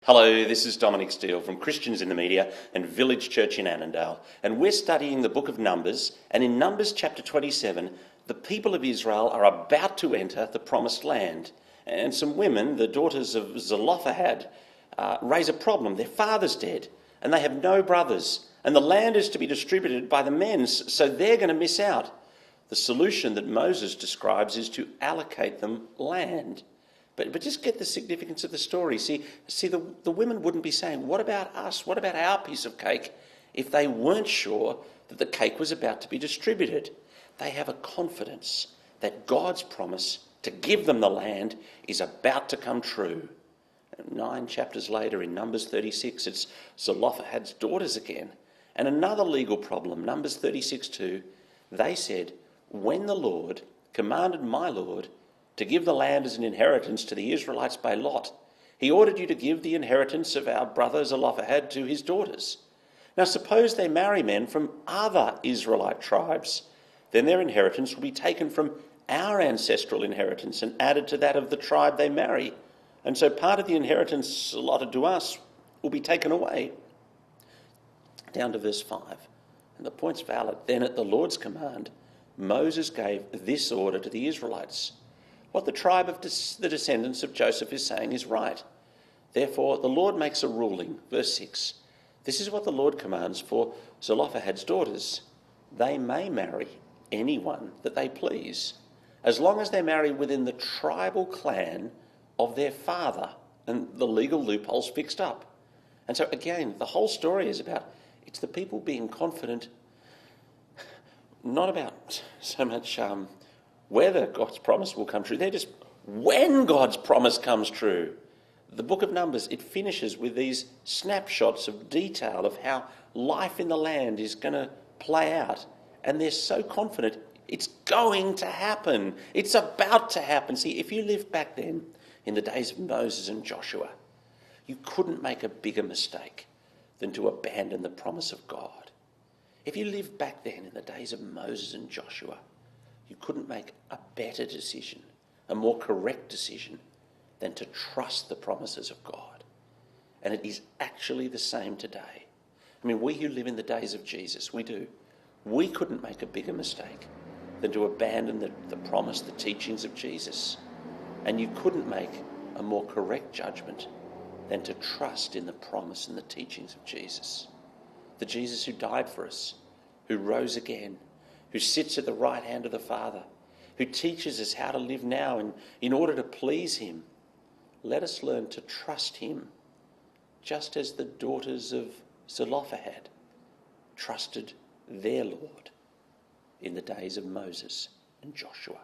Hello, this is Dominic Steele from Christians in the Media and Village Church in Annandale, and we're studying the book of Numbers, and in Numbers chapter 27, the people of Israel are about to enter the promised land, and some women, the daughters of Zelophehad, raise a problem. Their father's dead, and they have no brothers, and the land is to be distributed by the men, so they're going to miss out. The solution that Moses describes is to allocate them land. But just get the significance of the story. See, the women wouldn't be saying, what about us? What about our piece of cake? If they weren't sure that the cake was about to be distributed. They have a confidence that God's promise to give them the land is about to come true. 9 chapters later in Numbers 36, it's Zelophehad's daughters again. And another legal problem, Numbers 36:2, they said, when the Lord commanded my Lord to give the land as an inheritance to the Israelites by lot, he ordered you to give the inheritance of our brother Zelophehad to his daughters. Now suppose they marry men from other Israelite tribes, then their inheritance will be taken from our ancestral inheritance and added to that of the tribe they marry. And so part of the inheritance allotted to us will be taken away. Down to verse 5. And the point's valid. Then at the Lord's command, Moses gave this order to the Israelites. What the tribe of the descendants of Joseph is saying is right. Therefore, the Lord makes a ruling. Verse 6. This is what the Lord commands for Zelophehad's daughters. They may marry anyone that they please, as long as they marry within the tribal clan of their father, and the legal loopholes fixed up. And so again, the whole story is about, it's the people being confident, not about so much whether God's promise will come true. They're just when God's promise comes true. The book of Numbers, it finishes with these snapshots of detail of how life in the land is going to play out. And they're so confident it's going to happen. It's about to happen. See, if you lived back then in the days of Moses and Joshua, you couldn't make a bigger mistake than to abandon the promise of God. If you lived back then in the days of Moses and Joshua, you couldn't make a better decision, a more correct decision, than to trust the promises of God. And it is actually the same today. I mean, we who live in the days of Jesus, we do. We couldn't make a bigger mistake than to abandon the promise, the teachings of Jesus. And you couldn't make a more correct judgment than to trust in the promise and the teachings of Jesus. The Jesus who died for us, who rose again, who sits at the right hand of the Father, who teaches us how to live now in order to please him. Let us learn to trust him, just as the daughters of Zelophehad trusted their Lord in the days of Moses and Joshua.